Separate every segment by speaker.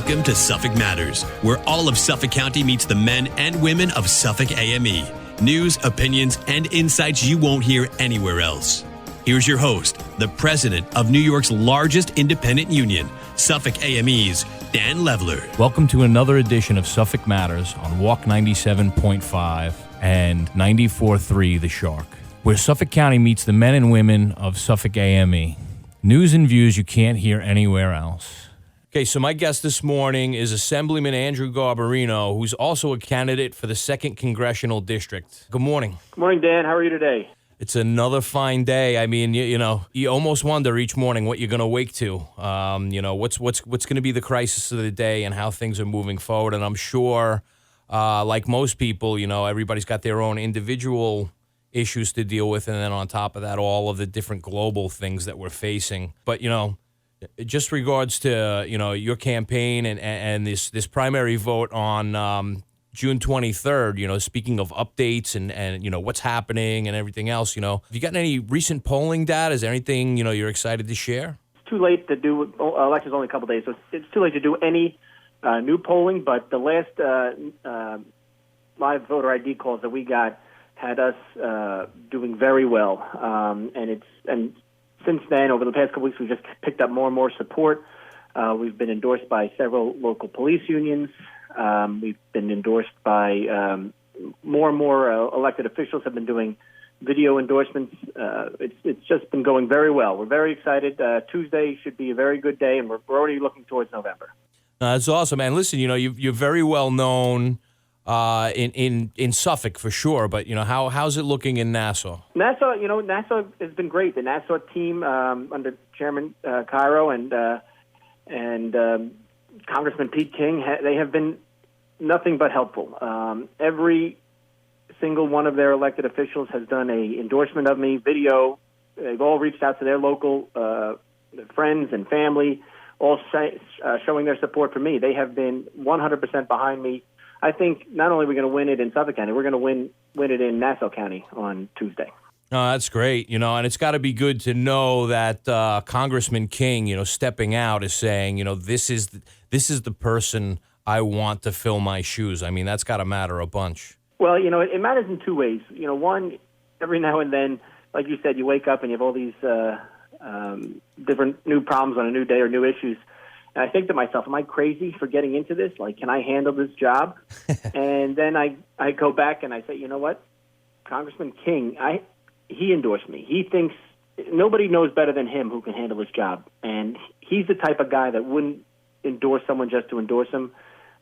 Speaker 1: Welcome to Suffolk Matters, where all of Suffolk County meets the men and women of Suffolk AME. News, opinions, and insights you won't hear anywhere else. Here's your host, the president of New York's largest independent union, Suffolk AME's Dan Levler.
Speaker 2: Welcome to another edition of Suffolk Matters on Walk 97.5 and 94.3 The Shark, where Suffolk County meets the men and women of Suffolk AME. News and views you can't hear anywhere else. Okay, so my guest this morning is Assemblyman Andrew Garbarino, who's also a candidate for the 2nd Congressional District. Good morning.
Speaker 3: Good morning, Dan. How are you today?
Speaker 2: It's another fine day. I mean, you know, you almost wonder each morning what you're going to wake to. What's going to be the crisis of the day and how things are moving forward. And I'm sure, like most people, you know, everybody's got their own individual issues to deal with, and then on top of that, all of the different global things that we're facing. But, you know, just regards to, you know, your campaign and this primary vote on June 23rd, you know, speaking of updates and you know, what's happening and everything else, you know, have you gotten any recent polling data? Is there anything, you know, you're excited to share?
Speaker 3: It's too late to do, election's only a couple days, so it's too late to do any new polling, but the last live voter ID calls that we got had us doing very well. And since then, over the past couple weeks, we've just picked up more and more support. We've been endorsed by several local police unions. We've been endorsed by more and more elected officials have been doing video endorsements. It's just been going very well. We're very excited. Tuesday should be a very good day, and we're already looking towards November.
Speaker 2: That's awesome, man. Listen, you know, you're very well known in Suffolk for sure, but you know, how's it looking in Nassau?
Speaker 3: Nassau has been great. The Nassau team under Chairman Cairo and Congressman King, they have been nothing but helpful. Every single one of their elected officials has done a endorsement of me, video. They've all reached out to their local friends and family, all showing their support for me. They have been 100% behind me. I think not only are we going to win it in Suffolk County, we're going to win it in Nassau County on Tuesday.
Speaker 2: Oh, that's great. You know, and it's got to be good to know that Congressman King, you know, stepping out is saying, you know, this is the person I want to fill my shoes. I mean, that's got to matter a bunch.
Speaker 3: Well, you know, it matters in two ways. You know, one, every now and then, like you said, you wake up and you have all these different new problems on a new day or new issues. And I think to myself, am I crazy for getting into this? Like, can I handle this job? And then I go back and I say, you know what? Congressman King, he endorsed me. He thinks nobody knows better than him who can handle this job. And he's the type of guy that wouldn't endorse someone just to endorse him.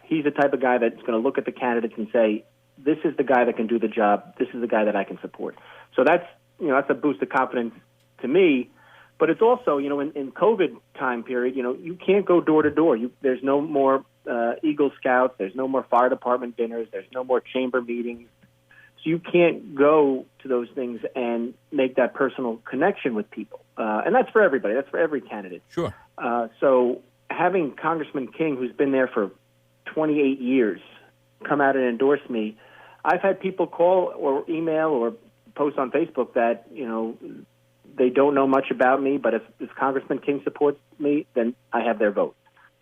Speaker 3: He's the type of guy that's going to look at the candidates and say, this is the guy that can do the job. This is the guy that I can support. So that's a boost of confidence to me. But it's also, you know, in COVID time period, you know, you can't go door to door. There's no more Eagle Scouts. There's no more fire department dinners. There's no more chamber meetings. So you can't go to those things and make that personal connection with people. And that's for everybody. That's for every candidate.
Speaker 2: Sure.
Speaker 3: So having Congressman King, who's been there for 28 years, come out and endorse me, I've had people call or email or post on Facebook that, you know, they don't know much about me, but if Congressman King supports me, then I have their vote.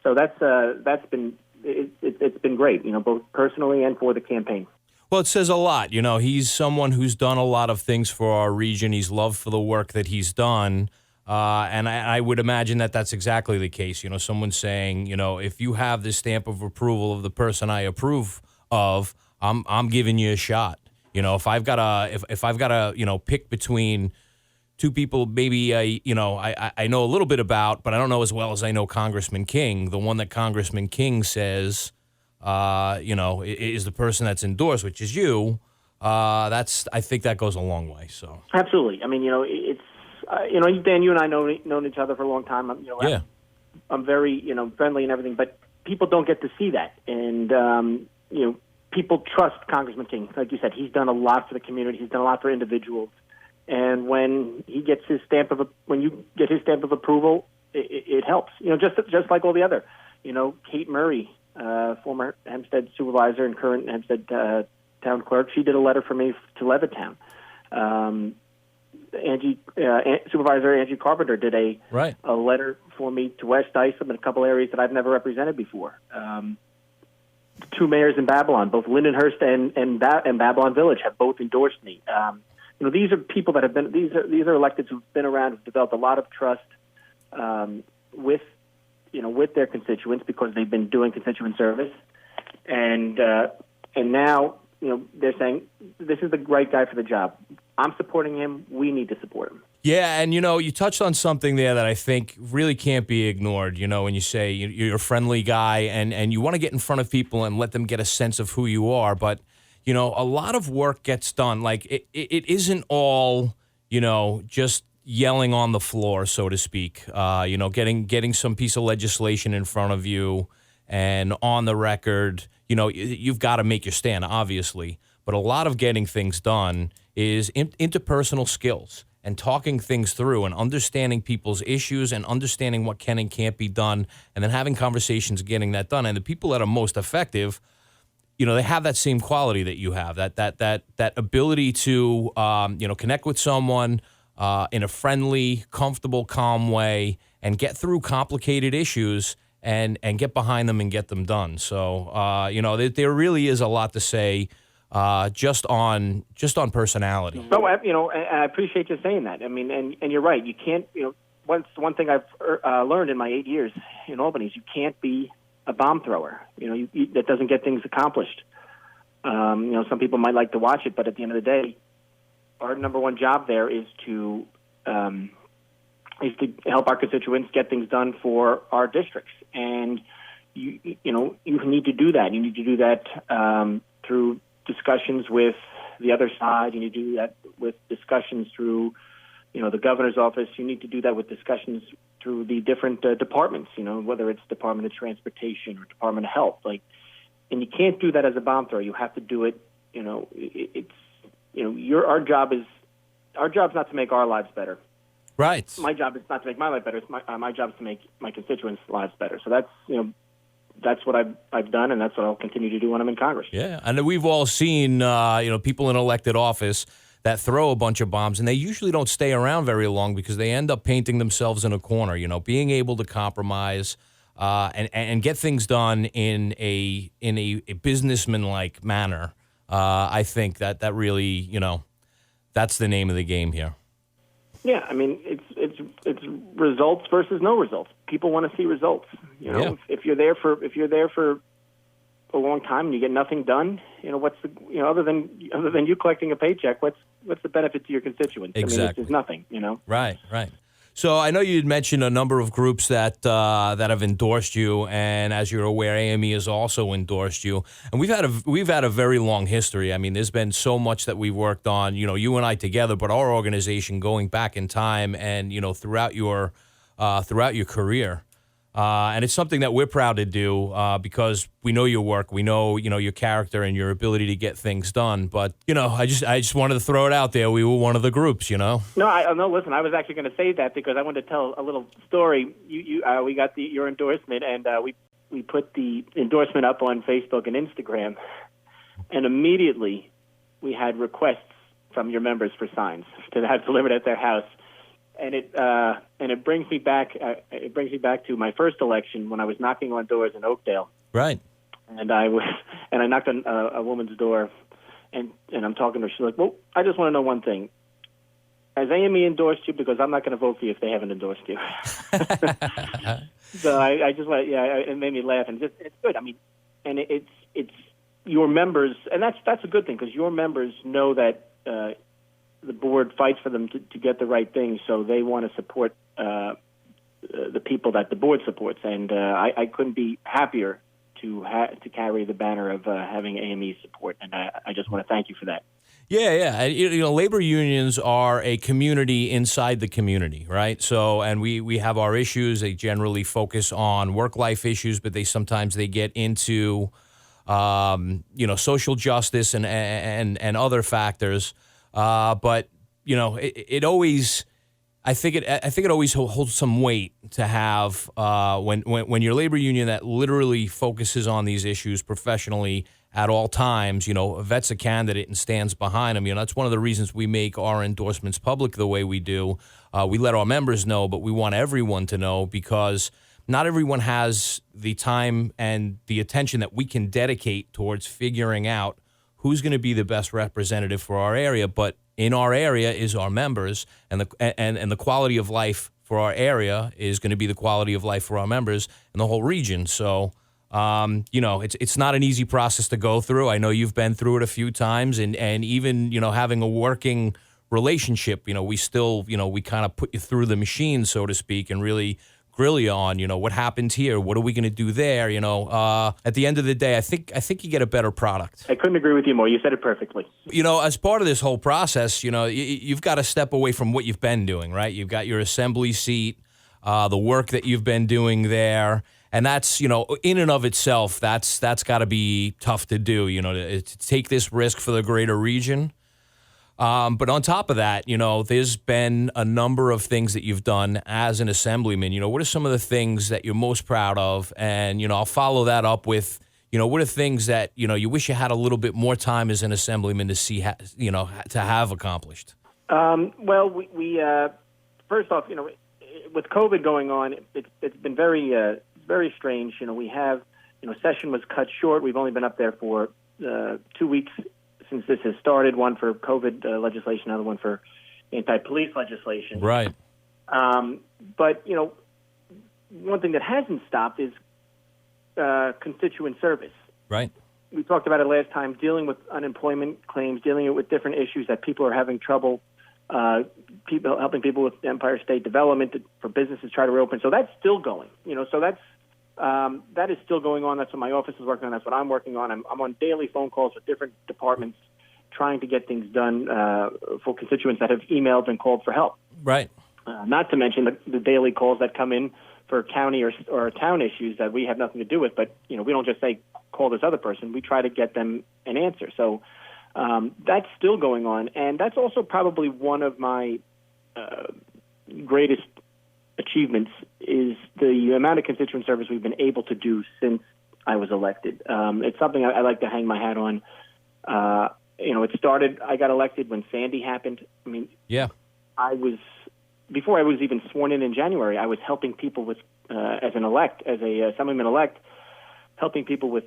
Speaker 3: So it's been great, you know, both personally and for the campaign.
Speaker 2: Well, it says a lot. You know, he's someone who's done a lot of things for our region. He's loved for the work that he's done. And I would imagine that that's exactly the case. You know, someone saying, you know, if you have this stamp of approval of the person I approve of, I'm giving you a shot. You know, if I've got to, you know, pick between two people maybe I know a little bit about, but I don't know as well as I know Congressman King. The one that Congressman King says, you know, is the person that's endorsed, which is you. I think that goes a long way. So
Speaker 3: absolutely. I mean, you know, it's you know, Dan, you and I known each other for a long time.
Speaker 2: Yeah.
Speaker 3: I'm very, you know, friendly and everything, but people don't get to see that, and you know, people trust Congressman King. Like you said, he's done a lot for the community. He's done a lot for individuals. And when he gets when you get his stamp of approval, it helps. You know, just like all the other. You know, Kate Murray, former Hempstead supervisor and current Hempstead town clerk, she did a letter for me to Levittown. Supervisor Angie Carpenter did a letter for me to West Islip and a couple areas that I've never represented before. Two mayors in Babylon, both Lindenhurst and Babylon Village, have both endorsed me. These are people that have been these are electeds who've been around, who've developed a lot of trust with their constituents because they've been doing constituent service, and now they're saying this is the right guy for the job. I'm supporting him. We need to support him.
Speaker 2: Yeah, and you touched on something there that I think really can't be ignored. When you say you're a friendly guy and you want to get in front of people and let them get a sense of who you are, but a lot of work gets done. Like it isn't all just yelling on the floor, so to speak. Getting some piece of legislation in front of you and on the record. You've got to make your stand, obviously, but a lot of getting things done is interpersonal skills and talking things through and understanding people's issues and understanding what can and can't be done, and then having conversations, getting that done. And the people that are most effective, they have that same quality that you have, that ability to connect with someone in a friendly, comfortable, calm way and get through complicated issues and get behind them and get them done. So there really is a lot to say. Just on personality.
Speaker 3: So I appreciate you saying that. I mean, and you're right. You can't. One thing I've learned in my 8 years in Albany is you can't be a bomb thrower. That doesn't get things accomplished. Some people might like to watch it, but at the end of the day, our number one job there is to help our constituents get things done for our districts, and you need to do that. You need to do that through discussions with the other side. You need to do that with discussions through, the governor's office. You need to do that with discussions through the different departments, whether it's Department of Transportation or Department of Health. And you can't do that as a bomb thrower. You have to do it, our job's not to make our lives better.
Speaker 2: Right.
Speaker 3: My job is not to make my life better. It's my job is to make my constituents' lives better. So that's what I've done, and that's what I'll continue to do when I'm in Congress.
Speaker 2: Yeah, and we've all seen, people in elected office that throw a bunch of bombs, and they usually don't stay around very long because they end up painting themselves in a corner. Being able to compromise and get things done in a businessman-like manner. I think that really, that's the name of the game here.
Speaker 3: Yeah, I mean, it's results versus no results. People want to see results. If you're there for a long time and you get nothing done, what's the other than you collecting a paycheck, what's the benefit to your constituents?
Speaker 2: Exactly.
Speaker 3: I mean, it's nothing.
Speaker 2: Right. So I know you'd mentioned a number of groups that have endorsed you, and as you're aware, AME has also endorsed you. And we've had a very long history. I mean, there's been so much that we've worked on. You and I together, but our organization going back in time, and throughout your career. And it's something that we're proud to do because we know your work, we know your character and your ability to get things done. But I just wanted to throw it out there. We were one of the groups, No,
Speaker 3: listen, I was actually going to say that because I wanted to tell a little story. We got your endorsement, and we put the endorsement up on Facebook and Instagram, and immediately we had requests from your members for signs to have delivered at their house. And it brings me back. It brings me back to my first election when I was knocking on doors in Oakdale.
Speaker 2: Right.
Speaker 3: And I knocked on a woman's door, and I'm talking to her. She's like, "Well, I just want to know one thing. Has AME endorsed you? Because I'm not going to vote for you if they haven't endorsed you." So I just went, it made me laugh, and it's good. I mean, and it's your members, and that's a good thing because your members know that. The board fights for them to get the right thing, so they want to support the people that the board supports. And I couldn't be happier to carry the banner of having AME support, and I just want to thank you for that.
Speaker 2: Yeah. Labor unions are a community inside the community, right? So, and we have our issues. They generally focus on work-life issues, but they get into social justice and other factors. But it always, I think it always holds some weight to have when your labor union that literally focuses on these issues professionally at all times, vets a candidate and stands behind them. That's one of the reasons we make our endorsements public the way we do. We let our members know, but we want everyone to know because not everyone has the time and the attention that we can dedicate towards figuring out who's going to be the best representative for our area. But in our area is our members, and the quality of life for our area is going to be the quality of life for our members and the whole region. So, it's not an easy process to go through. I know you've been through it a few times, and even, having a working relationship, we still, we kind of put you through the machine, so to speak, and really grill you on, what happens here? What are we going to do there? At the end of the day, I think you get a better product.
Speaker 3: I couldn't agree with you more. You said it perfectly.
Speaker 2: As part of this whole process, you've got to step away from what you've been doing, right? You've got your assembly seat, the work that you've been doing there. And that's, in and of itself, that's got to be tough to do, to take this risk for the greater region. But on top of that, there's been a number of things that you've done as an assemblyman. What are some of the things that you're most proud of? And, I'll follow that up with, what are things that, you wish you had a little bit more time as an assemblyman to see, to have accomplished?
Speaker 3: Well, we first off, with COVID going on, it's been very strange. We have, session was cut short. We've only been up there for 2 weeks since this has started, one for COVID legislation, another one for anti-police legislation.
Speaker 2: Right.
Speaker 3: But, one thing that hasn't stopped is constituent service.
Speaker 2: Right.
Speaker 3: We talked about it last time, dealing with unemployment claims, dealing with different issues that people are having trouble, helping people with Empire State Development for businesses try to reopen. So that's still going. That is still going on. That's what my office is working on. That's what I'm working on. I'm on daily phone calls with different departments trying to get things done for constituents that have emailed and called for help.
Speaker 2: Right.
Speaker 3: Not to mention the daily calls that come in for county or town issues that we have nothing to do with. But, we don't just say, call this other person. We try to get them an answer. So that's still going on. And that's also probably one of my greatest achievements is the amount of constituent service we've been able to do since I was elected. It's something I like to hang my hat on. It started, I got elected when Sandy happened. I mean,
Speaker 2: yeah,
Speaker 3: before I was even sworn in January, I was helping people with, as a Assemblyman-elect, helping people with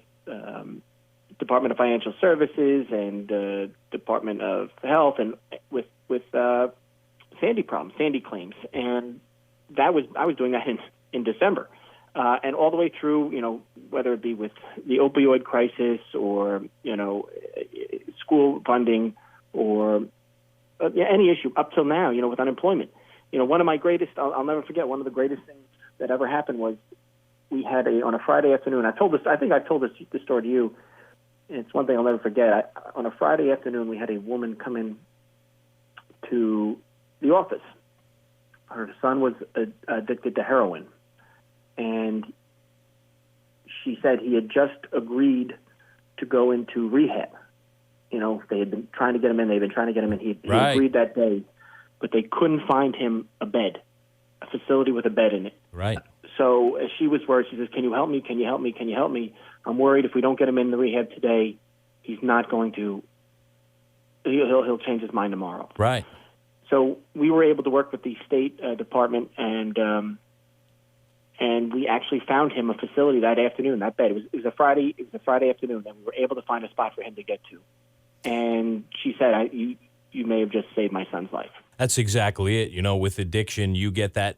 Speaker 3: Department of Financial Services and Department of Health and with Sandy problems, Sandy claims. And I was doing that in December, and all the way through, whether it be with the opioid crisis or, school funding or any issue up till now, with unemployment. One of my greatest, I'll never forget, one of the greatest things that ever happened was we had on a Friday afternoon, I think I've told this story to you. It's one thing I'll never forget. On a Friday afternoon, we had a woman come in to the office. Her son was addicted to heroin, and she said he had just agreed to go into rehab. They had been trying to get him in. They'd been trying to get him in. He
Speaker 2: Right.
Speaker 3: agreed that day, but they couldn't find him a facility with a bed in it.
Speaker 2: Right.
Speaker 3: So as she was worried, she says, "Can you help me? Can you help me? Can you help me? I'm worried if we don't get him in the rehab today, he's not going to. He'll change his mind tomorrow."
Speaker 2: Right.
Speaker 3: So we were able to work with the state department, and we actually found him a facility that afternoon. That bed. It was a Friday. It was a Friday afternoon, and we were able to find a spot for him to get to. And she said, "You may have just saved my son's life."
Speaker 2: That's exactly it. With addiction, you get that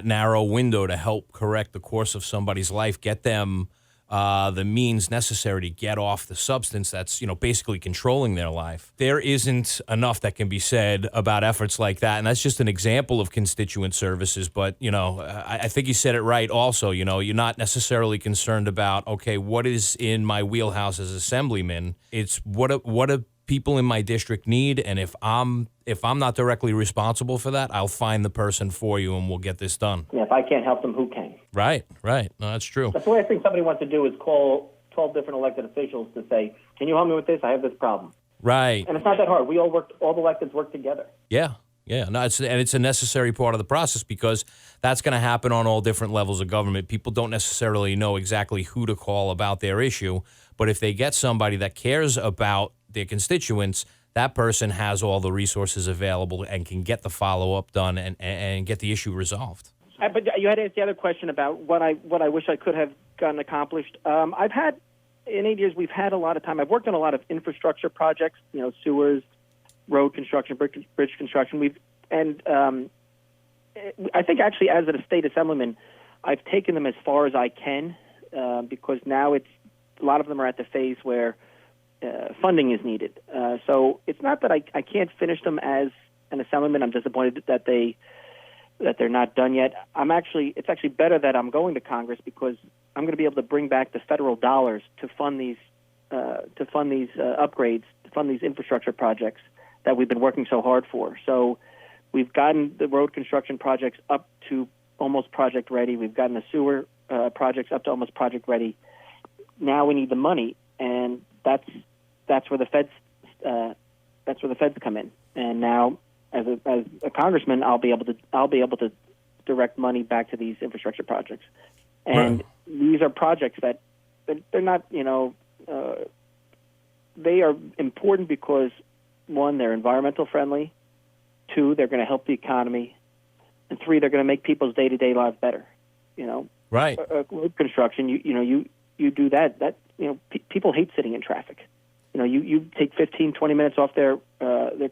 Speaker 2: narrow window to help correct the course of somebody's life, get them the means necessary to get off the substance that's, basically controlling their life. There isn't enough that can be said about efforts like that. And that's just an example of constituent services. But, I think you said it right also. You're not necessarily concerned about, okay, what is in my wheelhouse as assemblyman? It's what do people in my district need, and if I'm not directly responsible for that, I'll find the person for you and we'll get this done.
Speaker 3: Yeah, if I can't help them, who can?
Speaker 2: Right. No, that's true.
Speaker 3: That's what I think somebody wants to do is call 12 different elected officials to say, "Can you help me with this? I have this problem."
Speaker 2: Right.
Speaker 3: And it's not that hard. All the electeds work together.
Speaker 2: Yeah. Yeah, no, it's a necessary part of the process because that's going to happen on all different levels of government. People don't necessarily know exactly who to call about their issue, but if they get somebody that cares about their constituents, that person has all the resources available and can get the follow-up done and get the issue resolved.
Speaker 3: But you had asked the other question about what I wish I could have gotten accomplished. I've had, in 8 years, we've had a lot of time. I've worked on a lot of infrastructure projects, sewers, road construction, bridge construction. I think actually as a state assemblyman, I've taken them as far as I can because now a lot of them are at the phase where funding is needed. So it's not that I can't finish them as an assemblyman. I'm disappointed that they're not done yet. It's actually better that I'm going to Congress because I'm going to be able to bring back the federal dollars to fund these upgrades, to fund these infrastructure projects that we've been working so hard for. So we've gotten the road construction projects up to almost project ready. We've gotten the sewer projects up to almost project ready. Now we need the money, and that's where the feds come in. And now, as a congressman, I'll be able to direct money back to these infrastructure projects. And these are projects that they're not, they are important because, one, they're environmental friendly. Two, they're going to help the economy. And three, they're going to make people's day-to-day lives better.
Speaker 2: Right.
Speaker 3: Road construction, you do that. People hate sitting in traffic. You take 15, 20 minutes off their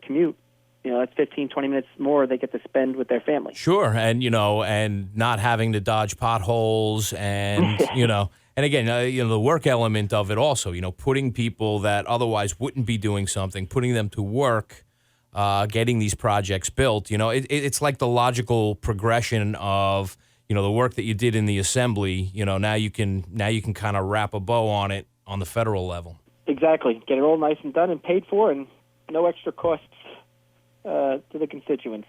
Speaker 3: commute. That's 15, 20 minutes more they get to spend with their family.
Speaker 2: Sure, and and not having to dodge potholes, and and again, the work element of it also. Putting people that otherwise wouldn't be doing something, putting them to work, getting these projects built. It's like the logical progression of the work that you did in the assembly. Now you can kind of wrap a bow on it on the federal level. Exactly,
Speaker 3: get it all nice and done and paid for, and no extra costs to the constituents.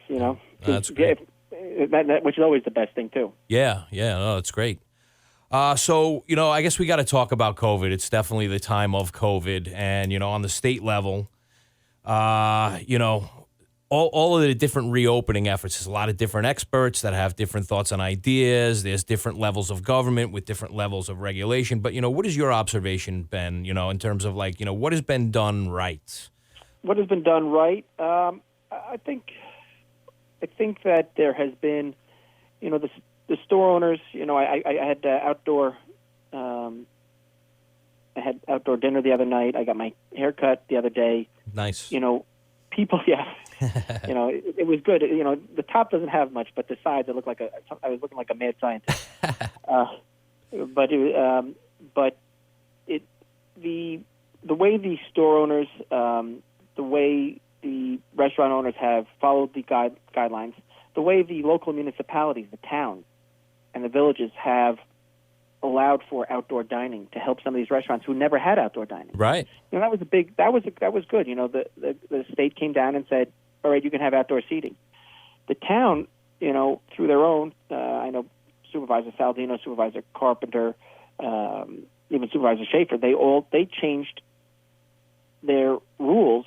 Speaker 2: That's great.
Speaker 3: Which is always the best thing too.
Speaker 2: Yeah, no, that's great. So, I guess we got to talk about COVID. It's definitely the time of COVID. And, on the state level, all of the different reopening efforts, there's a lot of different experts that have different thoughts and ideas. There's different levels of government with different levels of regulation. But, what is your observation, Ben, in terms of what has been done right?
Speaker 3: What has been done right? I think that there has been, the store owners. I had outdoor dinner the other night. I got my hair cut the other day.
Speaker 2: Nice.
Speaker 3: People, yeah. It was good. The top doesn't have much, but the sides, I was looking like a mad scientist. The way the store owners, the way the restaurant owners have followed the guidelines, the way the local municipalities, the towns, and the villages have allowed for outdoor dining to help some of these restaurants who never had outdoor dining.
Speaker 2: Right.
Speaker 3: That was good. The state came down and said, all right, you can have outdoor seating. The town, through their own, I know Supervisor Saldino, Supervisor Carpenter, even Supervisor Schaefer, they changed their rules.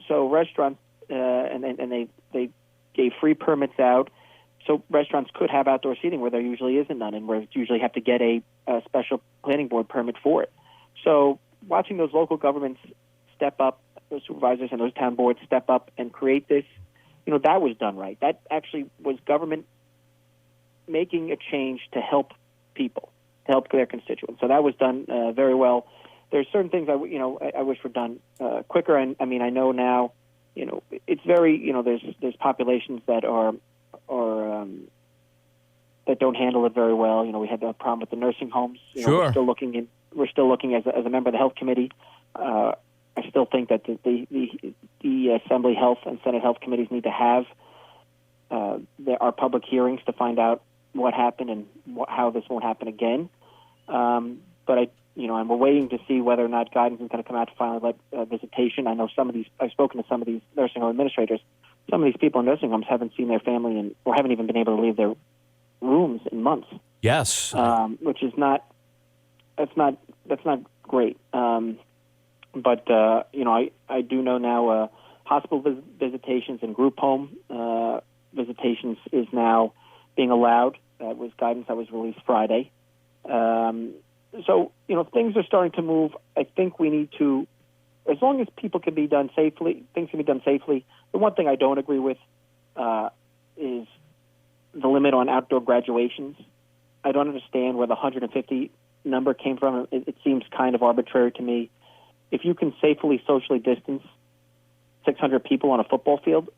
Speaker 3: So restaurants, and they gave free permits out, so restaurants could have outdoor seating where there usually isn't none, and where you usually have to get a special planning board permit for it. So watching those local governments step up, those supervisors and those town boards step up and create this, that was done right. That actually was government making a change to help people, to help their constituents. So that was done very well. There's certain things I wish were done quicker. And I mean, I know now, it's very, there's populations that are that don't handle it very well. We had the problem with the nursing homes.
Speaker 2: Sure.
Speaker 3: We're still looking as a member of the health committee. I still think that the Assembly Health and Senate Health committees need to have our public hearings to find out what happened and how this won't happen again. But we're waiting to see whether or not guidance is going to come out to finally let visitation. I know I've spoken to some of these nursing home administrators. Some of these people in nursing homes haven't seen their family or haven't even been able to leave their rooms in months.
Speaker 2: Yes.
Speaker 3: Which is that's not great. But I do know now hospital visitations and group home visitations is now being allowed. That was guidance that was released Friday. So, things are starting to move. I think we need to, as long as people can be done safely, things can be done safely. The one thing I don't agree with is the limit on outdoor graduations. I don't understand where the 150 number came from. It seems kind of arbitrary to me. If you can safely socially distance 600 people on a football field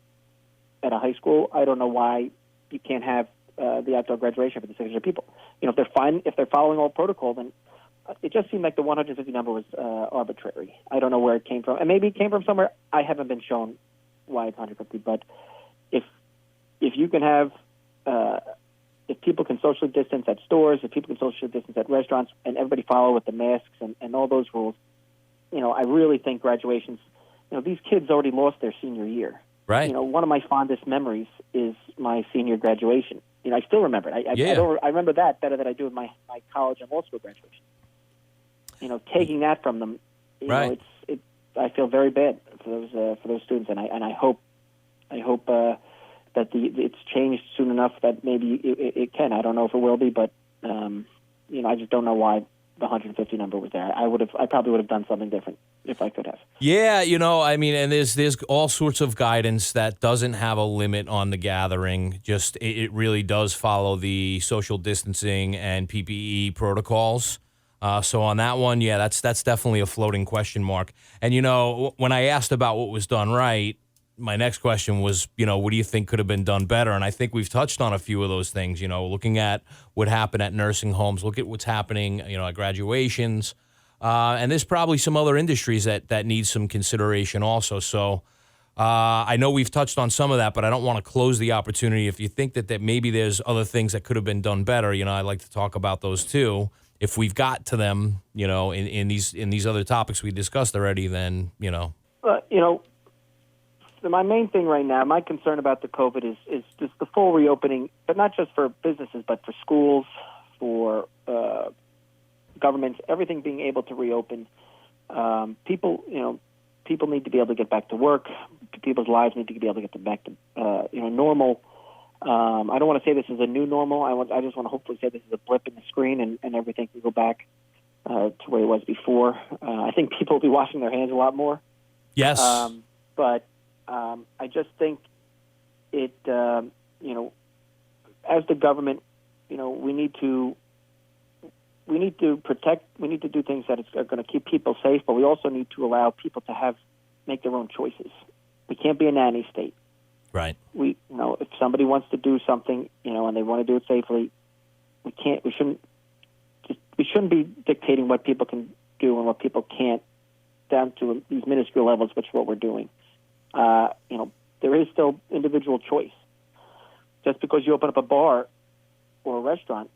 Speaker 3: at a high school, I don't know why you can't have the outdoor graduation for the 600 people. If they're following all protocol, then it just seemed like the 150 number was arbitrary. I don't know where it came from, and maybe it came from somewhere. I haven't been shown why it's 150. But if you can have, if people can socially distance at stores, if people can socially distance at restaurants, and everybody follow with the masks and all those rules, I really think graduations. These kids already lost their senior year.
Speaker 2: Right.
Speaker 3: One of my fondest memories is my senior graduation. I still remember it. I remember that better than I do with my college and law school graduation. Taking that from them,
Speaker 2: right.
Speaker 3: I feel very bad for those students, and I hope that it's changed soon enough that maybe it can. I don't know if it will be, but I just don't know why the 150 number was there. I probably would have done something different if I could have. Yeah,
Speaker 2: and there's all sorts of guidance that doesn't have a limit on the gathering. Just it really does follow the social distancing and PPE protocols. So on that one, yeah, that's definitely a floating question mark. And when I asked about what was done right, my next question was, what do you think could have been done better? And I think we've touched on a few of those things. Looking at what happened at nursing homes, look at what's happening, at graduations. And there's probably some other industries that need some consideration also. So I know we've touched on some of that, but I don't want to close the opportunity. If you think that maybe there's other things that could have been done better, I'd like to talk about those too. If we've got to them, in these other topics we discussed already, then,
Speaker 3: my main thing right now, my concern about the COVID is just the full reopening, but not just for businesses, but for schools, for governments, everything being able to reopen. People need to be able to get back to work. People's lives need to be able to get back to normal. I don't want to say this is a new normal. I just want to hopefully say this is a blip in the screen and everything can go back to where it was before. I think people will be washing their hands a lot more.
Speaker 2: Yes.
Speaker 3: But I just think it, as the government, we need to protect, we need to do things that are going to keep people safe, but we also need to allow people to make their own choices. We can't be a nanny state.
Speaker 2: Right.
Speaker 3: If somebody wants to do something, and they want to do it safely, we shouldn't be dictating what people can do and what people can't down to these minuscule levels, which is what we're doing. There is still individual choice. Just because you open up a bar or a restaurant,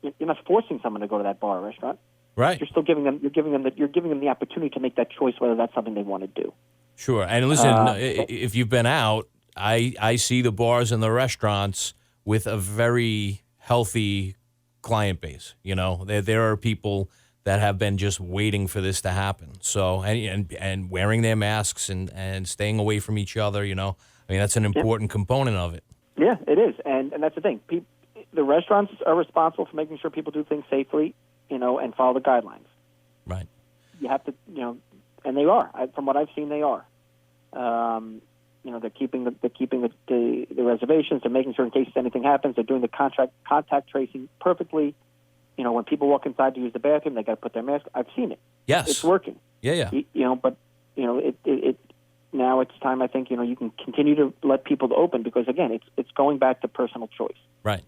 Speaker 3: you're not forcing someone to go to that bar or restaurant.
Speaker 2: Right.
Speaker 3: You're still giving them the opportunity to make that choice, whether that's something they want to do.
Speaker 2: Sure. And listen, if you've been out, I see the bars and the restaurants with a very healthy client base. There are people that have been just waiting for this to happen. So and wearing their masks and staying away from each other. That's an important component of it.
Speaker 3: Yeah, it is, and that's the thing. The restaurants are responsible for making sure people do things safely, and follow the guidelines.
Speaker 2: Right.
Speaker 3: You have to, and they are. From what I've seen, they are. They're keeping the reservations. They're making sure in case anything happens. They're doing the contact tracing perfectly. When people walk inside to use the bathroom, they got to put their mask. I've seen it.
Speaker 2: Yes,
Speaker 3: it's working.
Speaker 2: Yeah.
Speaker 3: But it now it's time. I think you can continue to let people open because again, it's going back to personal choice.
Speaker 2: Right.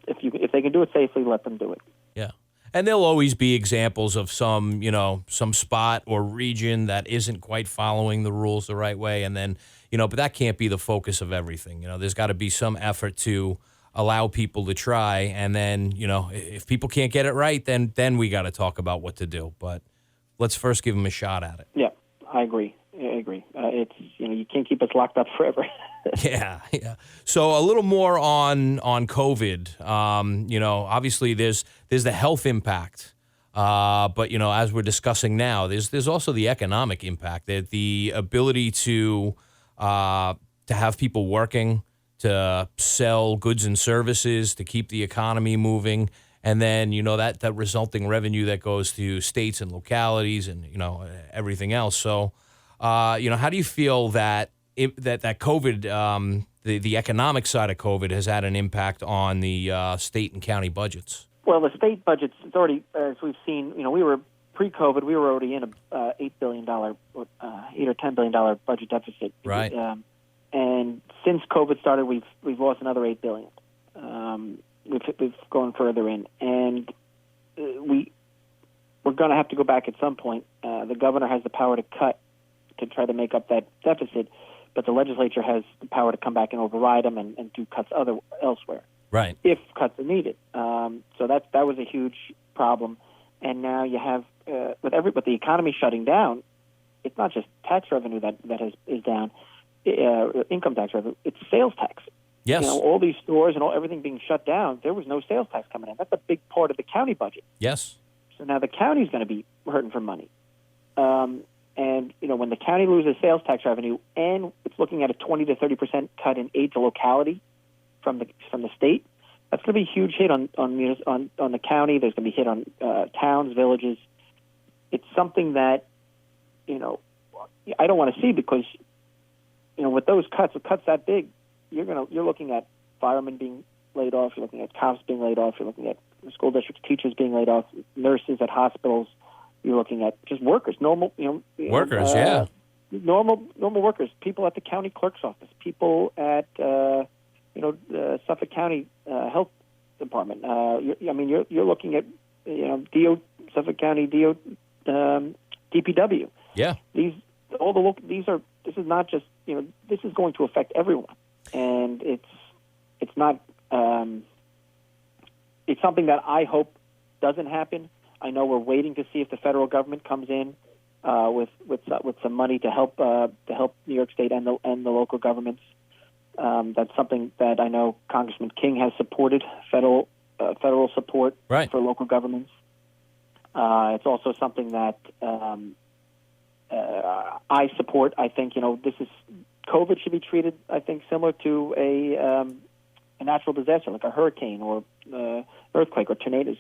Speaker 3: If they can do it safely, let them do it.
Speaker 2: Yeah. And there'll always be examples of some spot or region that isn't quite following the rules the right way. And then, but that can't be the focus of everything. There's got to be some effort to allow people to try. And then, if people can't get it right, then we got to talk about what to do. But let's first give them a shot at it.
Speaker 3: Yeah, I agree. It's, you can't keep us locked up forever.
Speaker 2: Yeah. So a little more on COVID. Obviously there's the health impact, but as we're discussing now, there's also the economic impact, the ability to to have people working, to sell goods and services, to keep the economy moving. And then, that resulting revenue that goes to states and localities and, everything else. So, how do you feel that that COVID, the economic side of COVID has had an impact on the state and county budgets?
Speaker 3: Well, the state budgets, it's already, as we've seen, we were pre-COVID, we were already in a $8 billion, $8 or $10 billion budget deficit.
Speaker 2: Right.
Speaker 3: And since COVID started, we've lost another $8 billion. We've gone further in, and we're going to have to go back at some point. The governor has the power to cut to try to make up that deficit, but the legislature has the power to come back and override them and do cuts elsewhere.
Speaker 2: Right.
Speaker 3: If cuts are needed. So that was a huge problem. And now you have with the economy shutting down, it's not just tax revenue that is down, income tax revenue. It's sales tax.
Speaker 2: Yes.
Speaker 3: All these stores and everything being shut down, there was no sales tax coming in. That's a big part of the county budget.
Speaker 2: Yes. So
Speaker 3: now the county's going to be hurting for money. And when the county loses sales tax revenue and it's looking at a 20 to 30% cut in aid to locality from the state, that's going to be a huge hit on the county. There's going to be a hit on towns, villages. It's something that I don't want to see because with those cuts that big, you're looking at firemen being laid off. You're looking at cops being laid off. You're looking at school districts, teachers being laid off, nurses at hospitals. You're looking at just workers, normal
Speaker 2: workers,
Speaker 3: normal workers, people at the county clerk's office, people at Suffolk County Health Department. You're looking at Suffolk County DPW.
Speaker 2: Yeah.
Speaker 3: This is not just this is going to affect everyone, and it's not it's something that I hope doesn't happen. I know we're waiting to see if the federal government comes in with some money to help New York State and the local governments. That's something that I know Congressman King has supported, federal support for local governments. It's also something that I support. I think COVID should be treated, I think, similar to a natural disaster like a hurricane or earthquake or tornadoes.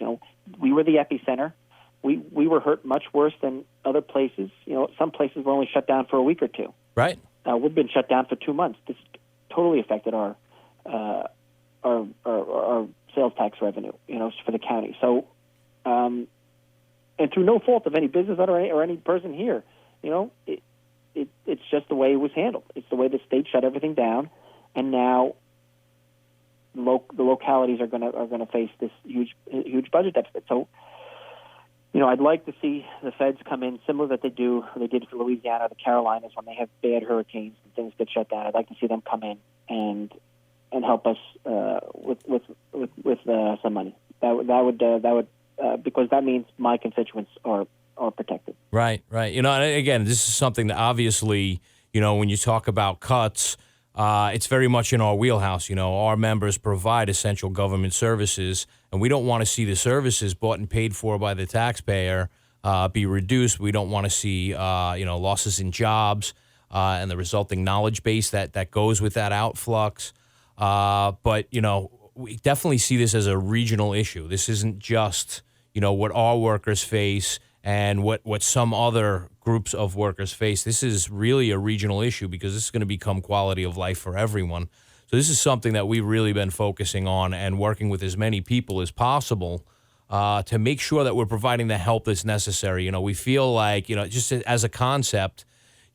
Speaker 3: We were the epicenter. We were hurt much worse than other places. Some places were only shut down for a week or two.
Speaker 2: Right.
Speaker 3: We've been shut down for 2 months. This totally affected our sales tax revenue, for the county. So, and through no fault of any business owner or any person here, it's just the way it was handled. It's the way the state shut everything down, and now the localities are going to face this huge budget deficit. So, I'd like to see the feds come in similar that they did for Louisiana, the Carolinas, when they have bad hurricanes and things get shut down. I'd like to see them come in and help us with some money. That would because that means my constituents are protected.
Speaker 2: Right. And again, this is something that obviously, when you talk about cuts, it's very much in our wheelhouse. Our members provide essential government services, and we don't want to see the services bought and paid for by the taxpayer be reduced. We don't want to see, losses in jobs and the resulting knowledge base that goes with that outflux. But, we definitely see this as a regional issue. This isn't just, what our workers face and what some other groups of workers face. This is really a regional issue because this is going to become quality of life for everyone. So this is something that we've really been focusing on and working with as many people as possible to make sure that we're providing the help that's necessary. We feel like, just as a concept,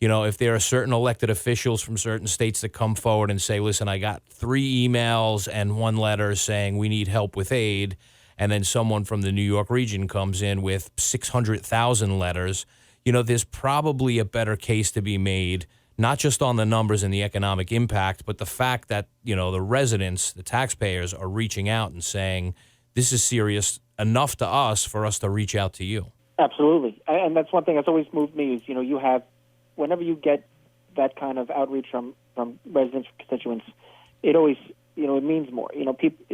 Speaker 2: if there are certain elected officials from certain states that come forward and say, listen, I got 3 emails and 1 letter saying we need help with aid, and then someone from the New York region comes in with 600,000 letters, there's probably a better case to be made, not just on the numbers and the economic impact, but the fact that, the residents, the taxpayers are reaching out and saying, this is serious enough to us for us to reach out to you.
Speaker 3: Absolutely. And that's one thing that's always moved me is, you have, whenever you get that kind of outreach from residents, constituents, it always, it means more. People,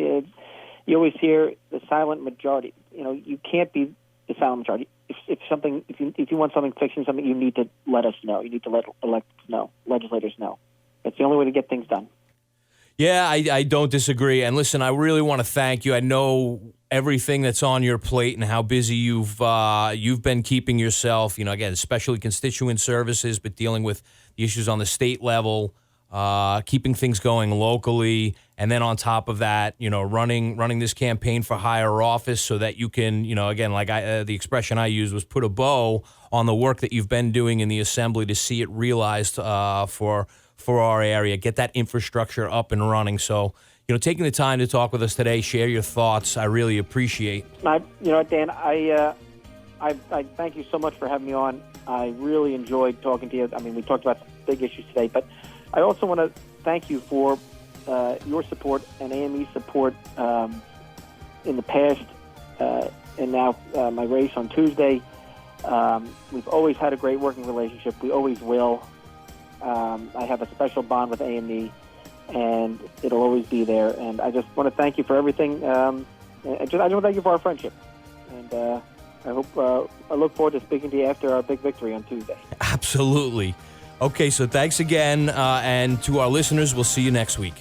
Speaker 3: you always hear the silent majority. You can't be the silent majority. If you want something fixing something, you need to let us know. You need to let electors know, legislators know. It's the only way to get things done.
Speaker 2: Yeah, I don't disagree. And listen, I really want to thank you. I know everything that's on your plate and how busy you've been keeping yourself. Again, especially Constituent Services, but dealing with the issues on the state level, keeping things going locally, and then on top of that, running this campaign for higher office so that you can, again, like the expression I used was put a bow on the work that you've been doing in the Assembly to see it realized for our area, get that infrastructure up and running. So, taking the time to talk with us today, share your thoughts, I really appreciate.
Speaker 3: Dan, I thank you so much for having me on. I really enjoyed talking to you. I mean, we talked about big issues today, but I also want to thank you for your support and AME's support in the past and now my race on Tuesday. We've always had a great working relationship. We always will. I have a special bond with AME, and it'll always be there. And I just want to thank you for everything. I just want to thank you for our friendship. And I look forward to speaking to you after our big victory on Tuesday.
Speaker 2: Absolutely. Okay, so thanks again. And to our listeners, we'll see you next week.